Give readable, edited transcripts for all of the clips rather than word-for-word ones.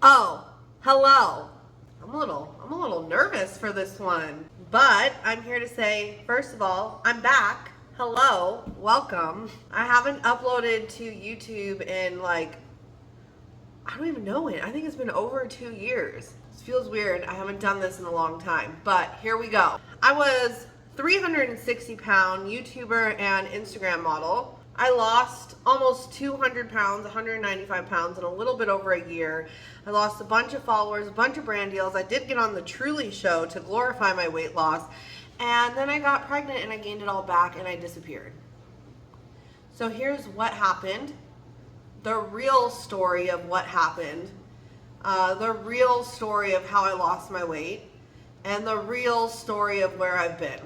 Oh, hello. I'm a little nervous for this one, but I'm here to say, first of all, I'm back. Hello, welcome. I haven't uploaded to YouTube in I don't even know it. I think it's been over 2 years. It feels weird. I haven't done this in a long time, but here we go. I was 360 pound YouTuber and Instagram model. I lost almost 200 pounds, 195 pounds in a little bit over a year. I lost a bunch of followers, a bunch of brand deals. I did get on the Truly show to glorify my weight loss. And then I got pregnant and I gained it all back and I disappeared. So here's what happened. The real story of what happened. The real story of how I lost my weight. And the real story of where I've been.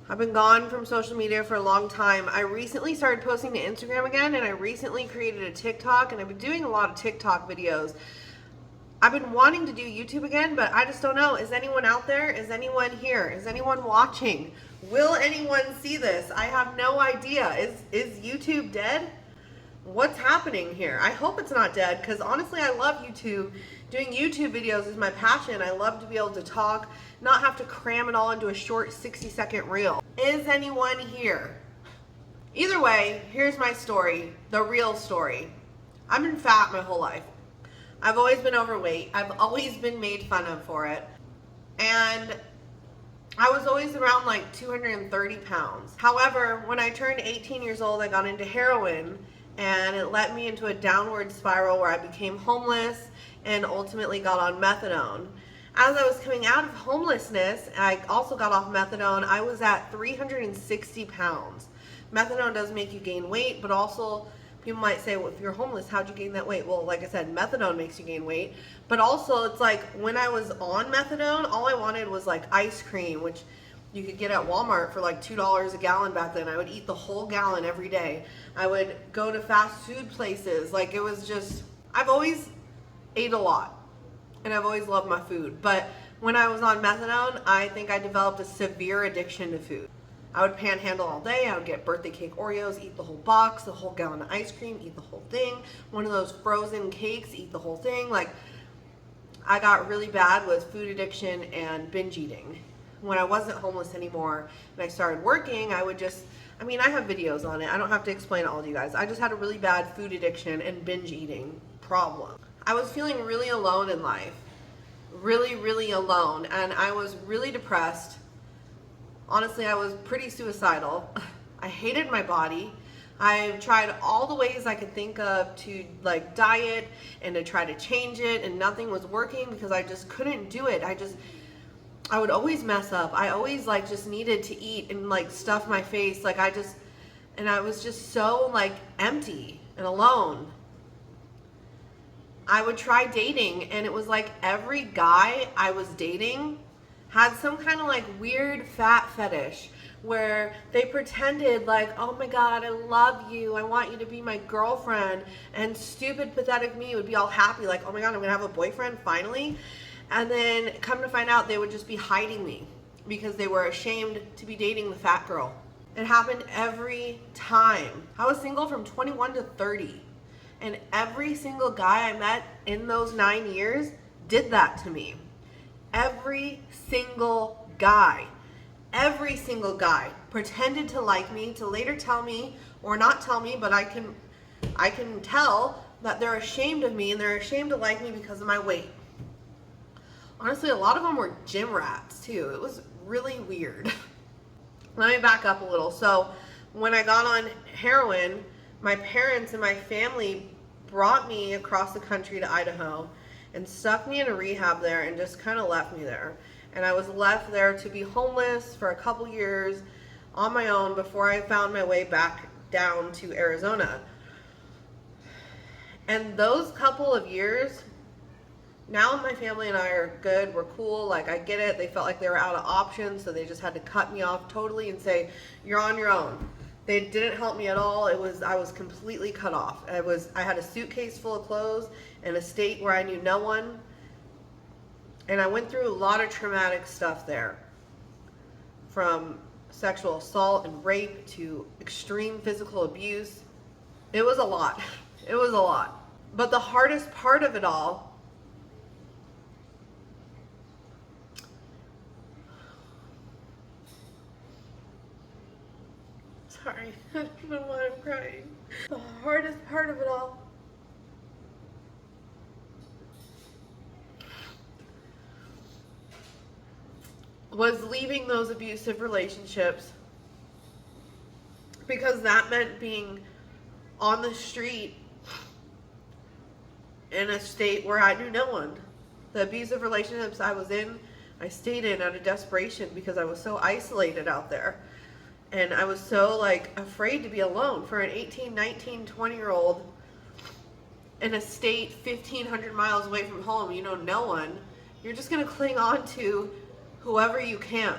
I've been gone from social media for a long time. I recently started posting to Instagram again, and I recently created a TikTok, and I've been doing a lot of TikTok videos. I've been wanting to do YouTube again, but I just don't know. Is anyone out there? Is anyone here? Is anyone watching? Will anyone see this? I have no idea. Is YouTube dead? What's happening here? I hope it's not dead, because honestly I love YouTube. Doing YouTube videos is my passion. I love to be able to talk, not have to cram it all into a short 60-second reel. Is anyone here? Either way, here's my story, the real story. I've been fat my whole life. I've always been overweight. I've always been made fun of for it. And I was always around 230 pounds. However, when I turned 18 years old, I got into heroin, and it led me into a downward spiral where I became homeless and ultimately got on methadone. As I was coming out of homelessness, I also got off methadone. I was at 360 pounds. Methadone does make you gain weight, but also people might say, well, if you're homeless, how'd you gain that weight? Well, like I said, methadone makes you gain weight. But also, it's like when I was on methadone, all I wanted was ice cream, which you could get at Walmart for $2 a gallon back then. I would eat the whole gallon every day. I would go to fast food places. It was just, I've always ate a lot and I've always loved my food. But when I was on methadone, I think I developed a severe addiction to food. I would panhandle all day. I would get birthday cake Oreos, eat the whole box, the whole gallon of ice cream, eat the whole thing. One of those frozen cakes, eat the whole thing. I got really bad with food addiction and binge eating. When I wasn't homeless anymore and I started working, I have videos on it. I don't have to explain it all to you guys. I just had a really bad food addiction and binge eating problem. I was feeling really alone in life. Really, really alone. And I was really depressed. Honestly, I was pretty suicidal. I hated my body. I've tried all the ways I could think of to diet and to try to change it, and nothing was working because I just couldn't do it. I would always mess up. I always just needed to eat and stuff my face. And I was just so empty and alone. I would try dating, and it was every guy I was dating had some kind of weird fat fetish where they pretended oh my God, I love you, I want you to be my girlfriend, and stupid pathetic me would be all happy oh my God, I'm gonna have a boyfriend finally. And then come to find out they would just be hiding me because they were ashamed to be dating the fat girl. It happened every time. I was single from 21 to 30. And every single guy I met in those 9 years did that to me. Every single guy. Every single guy pretended to like me to later tell me, or not tell me, but I can tell that they're ashamed of me and they're ashamed to like me because of my weight. Honestly, a lot of them were gym rats too. It was really weird. Let me back up a little. So when I got on heroin, my parents and my family brought me across the country to Idaho and stuck me in a rehab there and just kind of left me there. And I was left there to be homeless for a couple years on my own before I found my way back down to Arizona. And those couple of years, now my family and I are good, we're cool, I get it. They felt like they were out of options, so they just had to cut me off totally and say, you're on your own. They didn't help me at all. I was completely cut off. I had a suitcase full of clothes in a state where I knew no one. And I went through a lot of traumatic stuff there. From sexual assault and rape to extreme physical abuse. It was a lot. It was a lot. But the hardest part of it all crying. I don't know why I'm crying. The hardest part of it all was leaving those abusive relationships, because that meant being on the street in a state where I knew no one. The abusive relationships I was in, I stayed in out of desperation because I was so isolated out there. And I was so like afraid to be alone. For an 18, 19, 20-year-old in a state 1,500 miles away from home, you know no one, you're just going to cling on to whoever you can.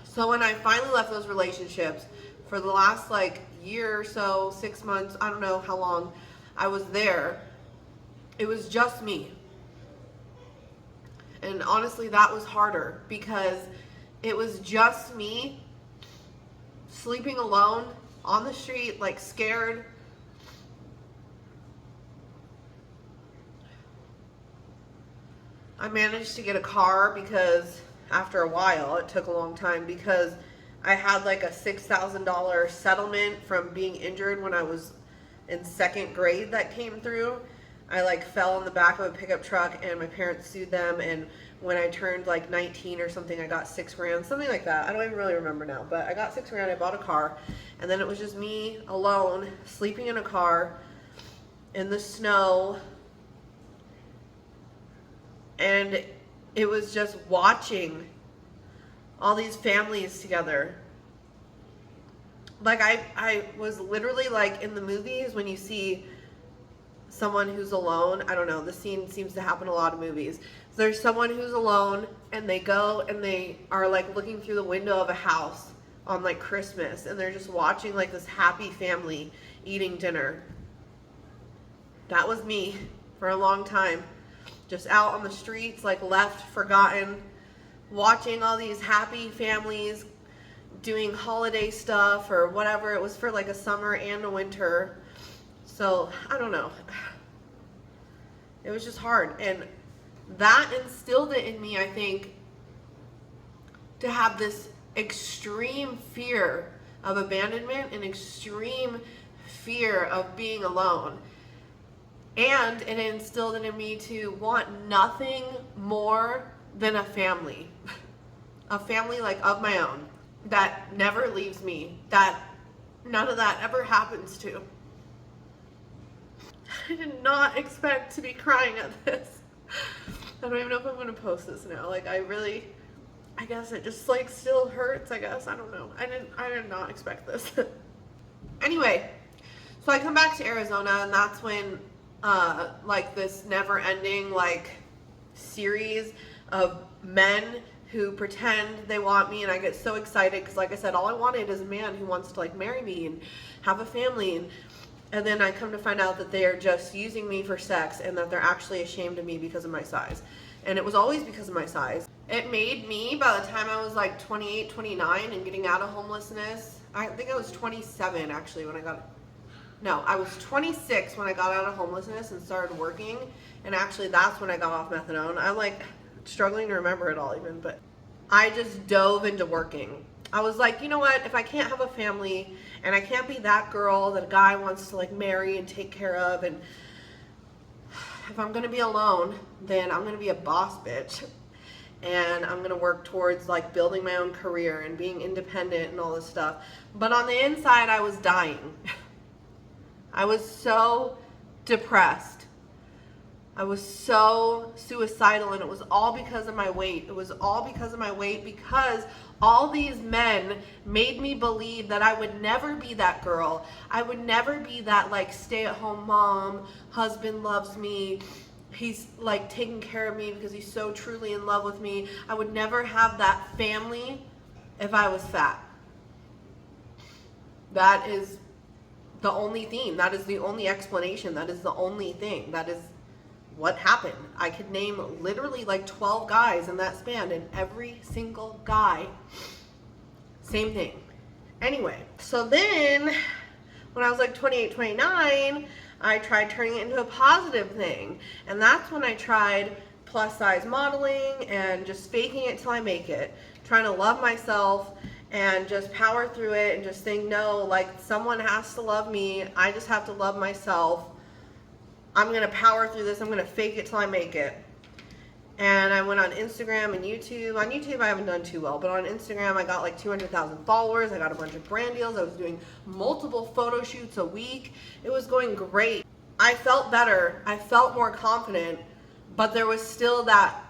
So when I finally left those relationships, for the last like year or so, 6 months, I don't know how long I was there, it was just me. And honestly, that was harder because it was just me sleeping alone on the street, like scared. I managed to get a car because after a while, it took a long time, because I had like a $6,000 settlement from being injured when I was in second grade that came through. I like fell in the back of a pickup truck and my parents sued them, and when I turned like 19 or something, I got $6,000, something like that. I don't even really remember now, but I got $6,000, I bought a car, and then it was just me alone, sleeping in a car, in the snow, and it was just watching all these families together. Like I was literally like in the movies when you see someone who's alone. I don't know, the scene seems to happen in a lot of movies. So there's someone who's alone and they go and they are like looking through the window of a house on like Christmas, and they're just watching like this happy family eating dinner. That was me for a long time. Just out on the streets, like left, forgotten, watching all these happy families doing holiday stuff or whatever. It was for like a summer and a winter. So, I don't know. It was just hard. And that instilled it in me, I think, to have this extreme fear of abandonment and extreme fear of being alone. And it instilled it in me to want nothing more than a family. A family like of my own that never leaves me, that none of that ever happens to. I did not expect to be crying at this. I don't even know if I'm going to post this now. Like I guess it just like still hurts, I guess. I don't know. I did not expect this. Anyway, so I come back to Arizona, and that's when like this never ending like series of men who pretend they want me, and I get so excited because like I said, all I wanted is a man who wants to like marry me and have a family, and then I come to find out that they are just using me for sex, and that they're actually ashamed of me because of my size. And it was always because of my size. It made me, by the time I was like 28, 29 and getting out of homelessness, I think I was 27 actually when I got, no, I was 26 when I got out of homelessness and started working. And actually that's when I got off methadone. I'm like struggling to remember it all even, but I just dove into working. I was like, you know what, if I can't have a family and I can't be that girl that a guy wants to like marry and take care of, and if I'm gonna be alone, then I'm gonna be a boss bitch, and I'm gonna work towards like building my own career and being independent and all this stuff. But on the inside, I was dying. I was so depressed. I was so suicidal, and it was all because of my weight. It was all because of my weight, because all these men made me believe that I would never be that girl. I would never be that like stay-at-home mom, husband loves me, he's like taking care of me because he's so truly in love with me. I would never have that family if I was fat. That is the only theme. That is the only explanation. That is the only thing. That is what happened. I could name literally like 12 guys in that span, and every single guy, same thing. Anyway, so then when I was like 28, 29, I tried turning it into a positive thing. And that's when I tried plus size modeling and just faking it till I make it. Trying to love myself and just power through it and just think, no, like someone has to love me. I just have to love myself. I'm going to power through this. I'm going to fake it till I make it. And I went on Instagram and YouTube. On YouTube, I haven't done too well, but on Instagram, I got like 200,000 followers. I got a bunch of brand deals. I was doing multiple photo shoots a week. It was going great. I felt better. I felt more confident, but there was still that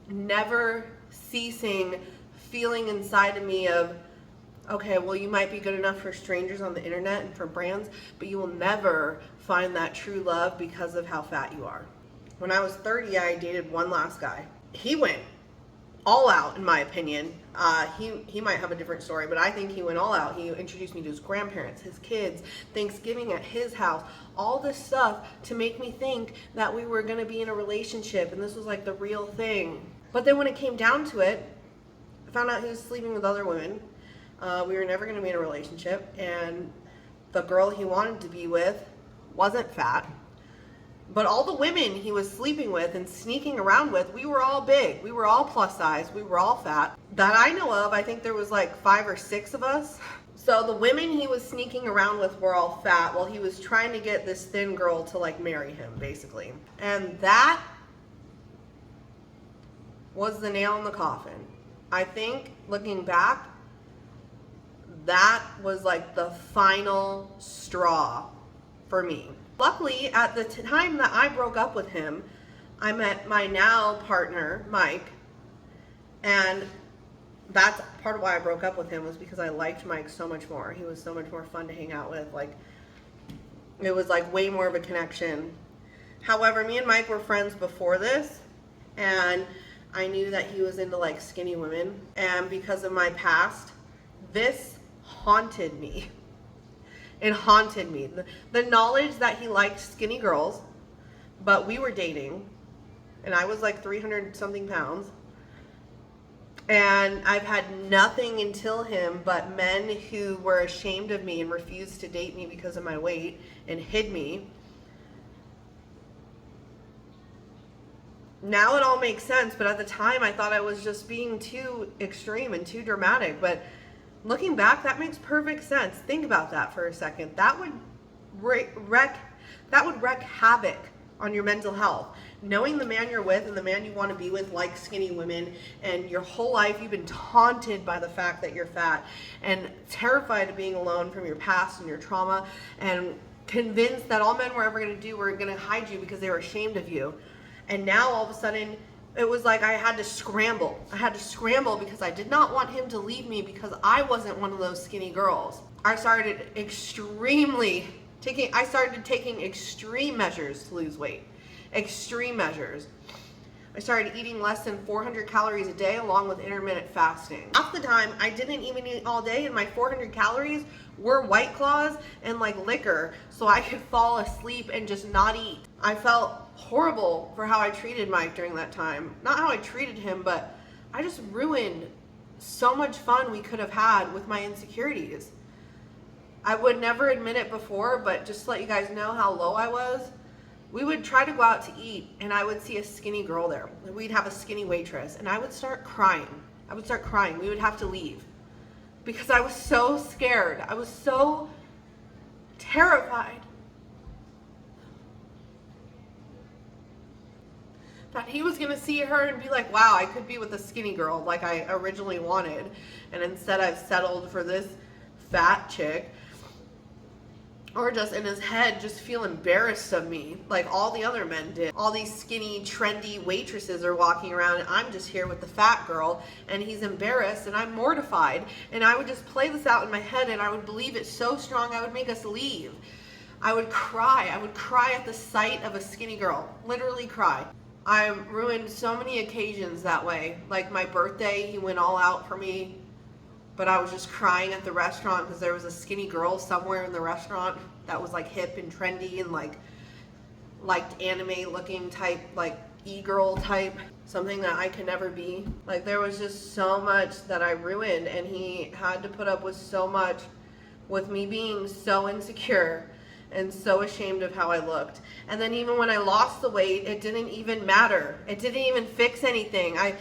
never ceasing feeling inside of me of, okay, well, you might be good enough for strangers on the internet and for brands, but you will never find that true love because of how fat you are. When I was 30, I dated one last guy. He went all out, in my opinion. He might have a different story, but I think he went all out. He introduced me to his grandparents, his kids, Thanksgiving at his house, all this stuff to make me think that we were gonna be in a relationship and this was like the real thing. But then when it came down to it, I found out he was sleeping with other women. We were never gonna be in a relationship, and the girl he wanted to be with wasn't fat. But all the women he was sleeping with and sneaking around with, we were all big. We were all plus size. We were all fat. That I know of, I think there was like 5 or 6 of us. So the women he was sneaking around with were all fat while he was trying to get this thin girl to like marry him, basically. And that was the nail in the coffin. I think, looking back, that was like the final straw for me. Luckily, at the time that I broke up with him, I met my now partner, Mike, and that's part of why I broke up with him, was because I liked Mike so much more. He was so much more fun to hang out with. Like, it was like way more of a connection. However, me and Mike were friends before this, and I knew that he was into like skinny women, and because of my past, this haunted me. It haunted me. The knowledge that he liked skinny girls, but we were dating, and I was like 300 something pounds, and I've had nothing until him but men who were ashamed of me and refused to date me because of my weight and hid me. Now it all makes sense, but at the time I thought I was just being too extreme and too dramatic. But looking back, that makes perfect sense. Think about that for a second. That would wreak havoc on your mental health. Knowing the man you're with and the man you want to be with like skinny women, and your whole life you've been taunted by the fact that you're fat and terrified of being alone from your past and your trauma, and convinced that all men were ever going to do were going to hide you because they were ashamed of you. And now all of a sudden, it was like I had to scramble. I had to scramble because I did not want him to leave me because I wasn't one of those skinny girls. I started taking extreme measures to lose weight. Extreme measures. I started eating less than 400 calories a day along with intermittent fasting. Half the time, I didn't even eat all day, and my 400 calories were White Claws and like liquor, so I could fall asleep and just not eat. I felt horrible for how I treated Mike during that time. Not how I treated him, but I just ruined so much fun we could have had with my insecurities. I would never admit it before, but just to let you guys know how low I was, we would try to go out to eat, and I would see a skinny girl there. We'd have a skinny waitress, and I would start crying. We would have to leave because I was so scared. I was so terrified that he was going to see her and be like, wow, I could be with a skinny girl like I originally wanted. And instead I've settled for this fat chick. Or just in his head, just feel embarrassed of me like all the other men did. All these skinny, trendy waitresses are walking around, and I'm just here with the fat girl, and he's embarrassed, and I'm mortified. And I would just play this out in my head, and I would believe it so strong I would make us leave. I would cry. I would cry at the sight of a skinny girl. Literally cry. I ruined so many occasions that way. Like my birthday, he went all out for me. But I was just crying at the restaurant because there was a skinny girl somewhere in the restaurant that was like hip and trendy and like liked anime looking type, like e-girl type, something that I could never be. Like there was just so much that I ruined, and he had to put up with so much with me being so insecure and so ashamed of how I looked. And then even when I lost the weight, it didn't even matter. It didn't even fix anything. I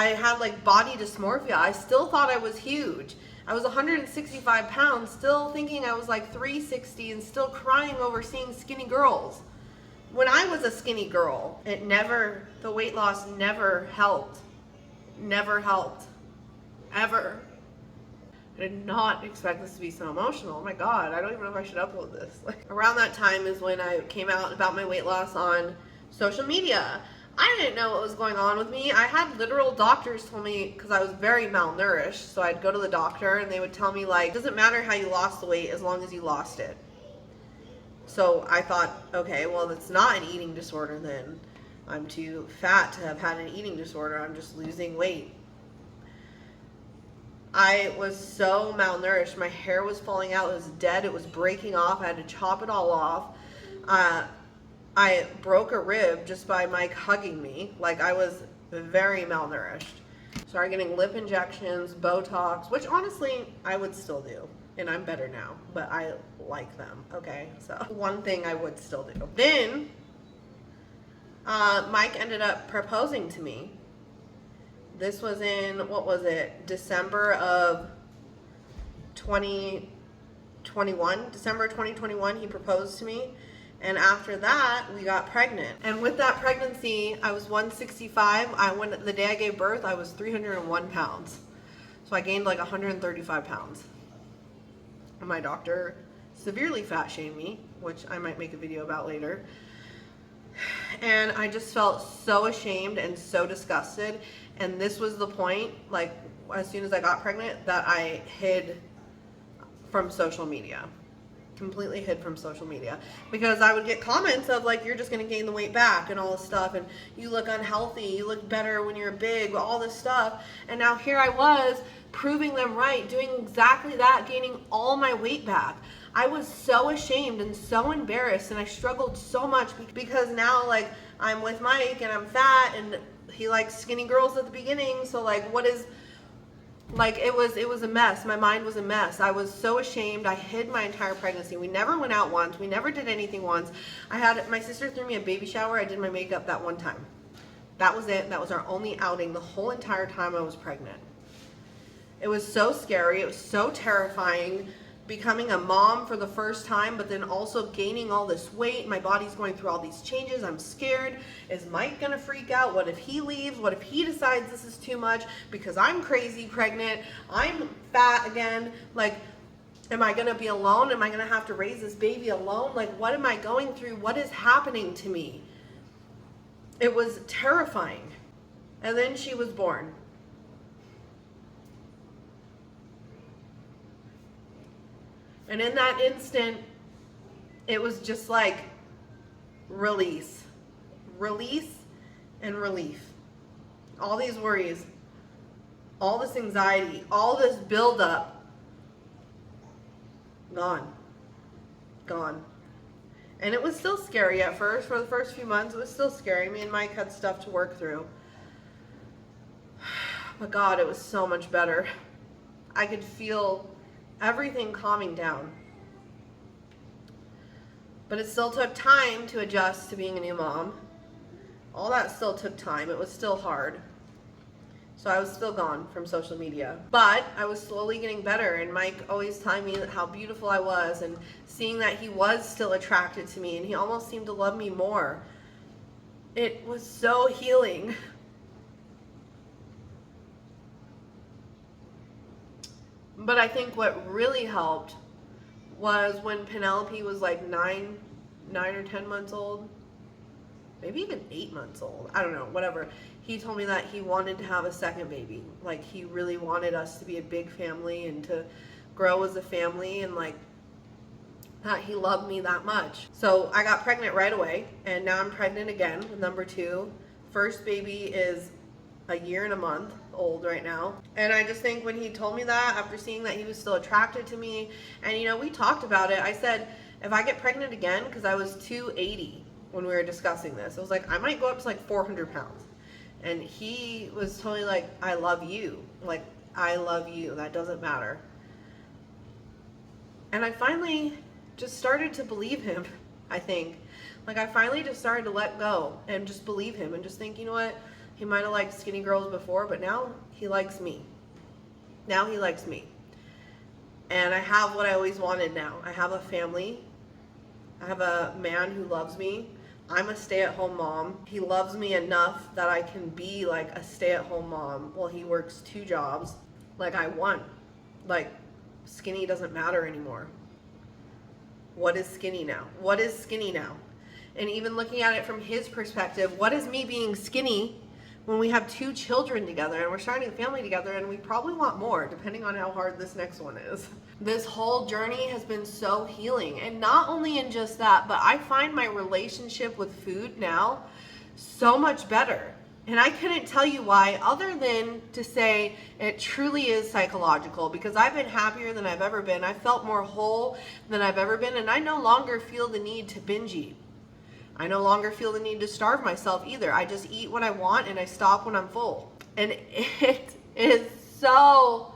had like body dysmorphia. I still thought I was huge. I was 165 pounds, still thinking I was like 360 and still crying over seeing skinny girls. When I was a skinny girl, the weight loss never helped. Never helped. Ever. I did not expect this to be so emotional. Oh my God, I don't even know if I should upload this. Like, around that time is when I came out about my weight loss on social media. I didn't know what was going on with me. I had literal doctors tell me, because I was very malnourished, so I'd go to the doctor and they would tell me, like, it doesn't matter how you lost the weight as long as you lost it. So I thought, okay, well, it's not an eating disorder then. I'm too fat to have had an eating disorder. I'm just losing weight. I was so malnourished. My hair was falling out. It was dead. It was breaking off. I had to chop it all off. I broke a rib just by Mike hugging me. Like, I was very malnourished. Started getting lip injections, Botox, which honestly I would still do. And I'm better now, but I like them, okay? So one thing I would still do. Then Mike ended up proposing to me. This was in, what was it, December of 2021. December 2021, he proposed to me. And after that, we got pregnant. And with that pregnancy, I was 165. The day I gave birth, I was 301 pounds. So I gained like 135 pounds. And my doctor severely fat shamed me, which I might make a video about later. And I just felt so ashamed and so disgusted. And this was the point, like, as soon as I got pregnant, that I hid from social media. Completely hid from social media, because I would get comments of like, you're just going to gain the weight back and all this stuff, and you look unhealthy, you look better when you're big, all this stuff. And now here I was proving them right, doing exactly that, gaining all my weight back. I was so ashamed and so embarrassed, and I struggled so much because now, like, I'm with Mike and I'm fat, and he likes skinny girls at the beginning. So like, what is, like, it was a mess. My mind was a mess. I was so ashamed. I hid my entire pregnancy. We never went out once. We never did anything once. My sister threw me a baby shower. I did my makeup that one time. That was it. That was our only outing the whole entire time I was pregnant. It was so scary. It was so terrifying. Becoming a mom for the first time, but then also gaining all this weight. My body's going through all these changes. I'm scared. Is Mike gonna freak out? What if he leaves? What if he decides this is too much because I'm crazy pregnant? I'm fat again. Like, am I gonna be alone? Am I gonna have to raise this baby alone? Like, what am I going through? What is happening to me? It was terrifying. And then she was born. And in that instant, it was just like release and relief. All these worries, all this anxiety, all this buildup, gone. And it was still scary at first. For the first few months, it was still scary. Me and Mike had stuff to work through. But God, it was so much better. I could feel everything calming down. But it still took time to adjust to being a new mom. All that still took time. It was still hard. So I was still gone from social media. But I was slowly getting better, and Mike always telling me how beautiful I was, and seeing that he was still attracted to me, and he almost seemed to love me more. It was so healing. But I think what really helped was when Penelope was like 9 or 10 months old, maybe even 8 months old. I don't know, whatever. He told me that he wanted to have a second baby. Like, he really wanted us to be a big family and to grow as a family, and like that he loved me that much. So I got pregnant right away, and now I'm pregnant again with number 2. First baby is a year and a month old right now. And I just think when he told me that, after seeing that he was still attracted to me, and you know, we talked about it. I said, if I get pregnant again, because I was 280 when we were discussing this, I was like, I might go up to like 400 pounds. And he was totally like, I love you. Like, I love you. That doesn't matter. And I finally just started to believe him, I think. Like, I finally just started to let go and just believe him and just think, you know what? He might have liked skinny girls before, but now he likes me. Now he likes me. And I have what I always wanted now. I have a family. I have a man who loves me. I'm a stay-at-home mom. He loves me enough that I can be like a stay-at-home mom while he works 2 jobs. Like I want. Like skinny doesn't matter anymore. What is skinny now? What is skinny now? And even looking at it from his perspective, what is me being skinny when we have 2 children together and we're starting a family together and we probably want more depending on how hard this next one is. This whole journey has been so healing, and not only in just that, but I find my relationship with food now so much better. And I couldn't tell you why, other than to say it truly is psychological, because I've been happier than I've ever been. I felt more whole than I've ever been, and I no longer feel the need to binge eat. I no longer feel the need to starve myself either. I just eat when I want and I stop when I'm full. And it is so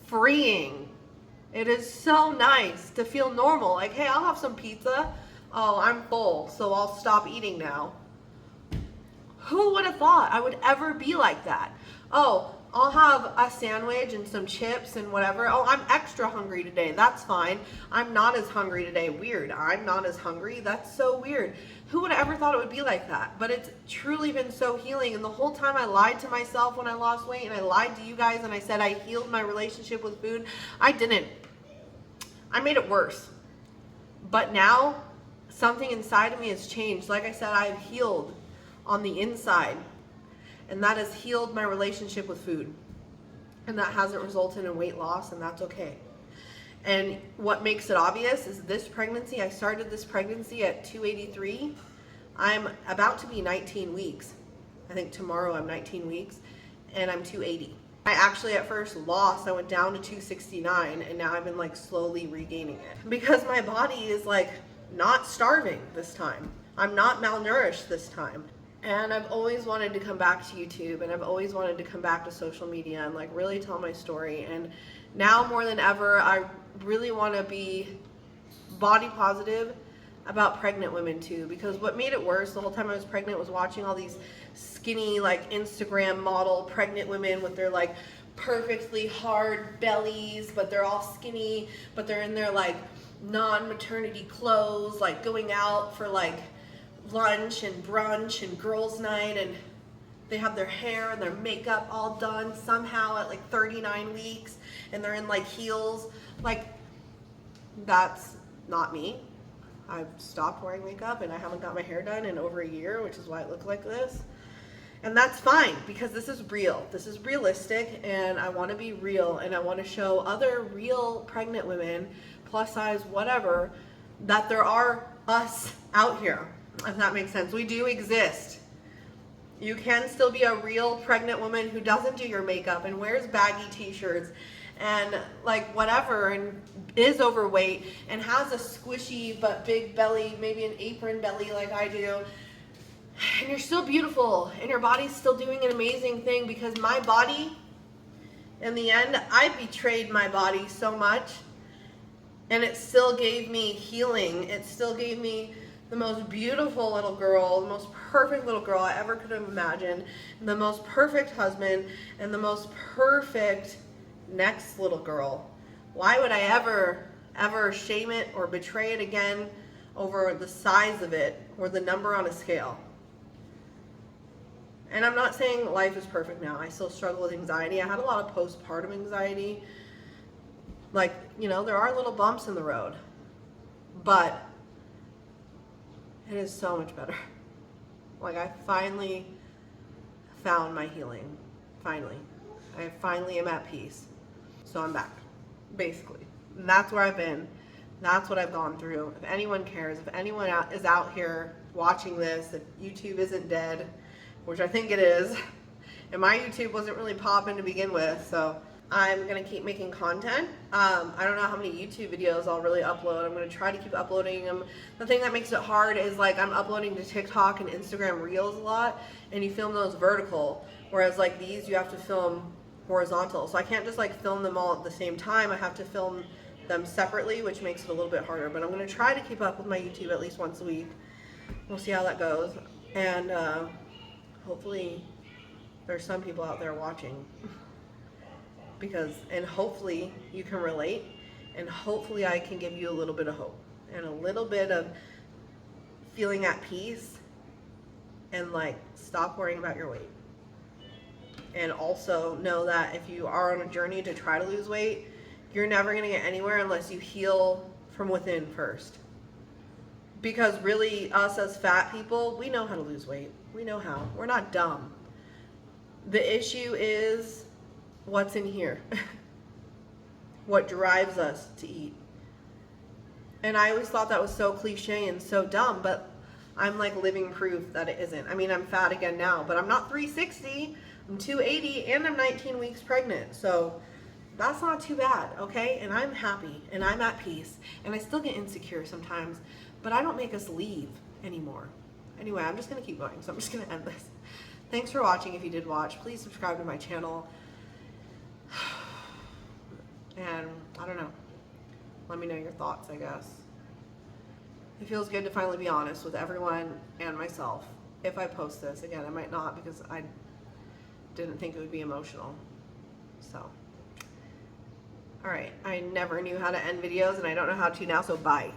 freeing. It is so nice to feel normal. Like, hey, I'll have some pizza. Oh, I'm full, so I'll stop eating now. Who would have thought I would ever be like that? Oh, I'll have a sandwich and some chips and whatever. Oh, I'm extra hungry today. That's fine. I'm not as hungry today. Weird. I'm not as hungry. That's so weird. Who would have ever thought it would be like that? But it's truly been so healing. And the whole time I lied to myself when I lost weight, and I lied to you guys, and I said I healed my relationship with food. I didn't. I made it worse. But now something inside of me has changed. Like I said, I've healed on the inside. And that has healed my relationship with food. And that hasn't resulted in weight loss, and that's okay. And what makes it obvious is this pregnancy. I started this pregnancy at 283. I'm about to be 19 weeks. I think tomorrow I'm 19 weeks, and I'm 280. I actually at first lost. I went down to 269, and now I've been like slowly regaining it. Because my body is like not starving this time. I'm not malnourished this time. And I've always wanted to come back to YouTube, and I've always wanted to come back to social media and like really tell my story. And now more than ever, I really want to be body positive about pregnant women too, because what made it worse the whole time I was pregnant was watching all these skinny like Instagram model pregnant women with their like perfectly hard bellies, but they're all skinny, but they're in their like non-maternity clothes, like going out for like lunch and brunch and girls night, and they have their hair and their makeup all done somehow at like 39 weeks, and they're in like heels. Like, that's not me. I've stopped wearing makeup and I haven't got my hair done in over a year, which is why it looked like this. And that's fine, because this is real. This is realistic, and I want to be real, and I want to show other real pregnant women, plus size, whatever, that there are us out here. If that makes sense. We do exist. You can still be a real pregnant woman who doesn't do your makeup and wears baggy t-shirts and like whatever, and is overweight and has a squishy but big belly, maybe an apron belly like I do. And you're still beautiful, and your body's still doing an amazing thing, because my body, in the end, I betrayed my body so much, and it still gave me healing. It still gave me the most beautiful little girl, the most perfect little girl I ever could have imagined, the most perfect husband, and the most perfect next little girl. Why would I ever shame it or betray it again over the size of it or the number on a scale? And I'm not saying life is perfect now. I still struggle with anxiety. I had a lot of postpartum anxiety. Like, you know, there are little bumps in the road, but it is so much better. Like, I finally found my healing. Finally. I finally am at peace. So I'm back, basically. And that's where I've been. That's what I've gone through. If anyone cares, if anyone is out here watching this, if YouTube isn't dead, which I think it is, and my YouTube wasn't really popping to begin with, so I'm going to keep making content. I don't know how many YouTube videos I'll really upload. I'm going to try to keep uploading them. The thing that makes it hard is like I'm uploading to TikTok and Instagram Reels a lot, and you film those vertical, whereas like these you have to film horizontal. So I can't just like film them all at the same time. I have to film them separately, which makes it a little bit harder. But I'm going to try to keep up with my YouTube at least once a week. We'll see how that goes. And hopefully there's some people out there watching. And hopefully you can relate, And hopefully I can give you a little bit of hope and a little bit of feeling at peace, and like stop worrying about your weight. And also know that if you are on a journey to try to lose weight, you're never going to get anywhere unless you heal from within first. Because really, us as fat people, we know how to lose weight. We know how. We're not dumb. The issue is what's in here. What drives us to eat. And I always thought that was so cliche and so dumb, but I'm like living proof that it isn't. I mean, I'm fat again now, but I'm not 360. I'm 280 and I'm 19 weeks pregnant. So that's not too bad, okay? And I'm happy and I'm at peace, and I still get insecure sometimes, but I don't make us leave anymore. Anyway, I'm just gonna keep going, so I'm just gonna end this. Thanks for watching. If you did watch, please subscribe to my channel. And I don't know, let me know your thoughts, I guess. It feels good to finally be honest with everyone and myself. If I post this, again, I might not, because I didn't think it would be emotional. So, all right, I never knew how to end videos, and I don't know how to now, so bye.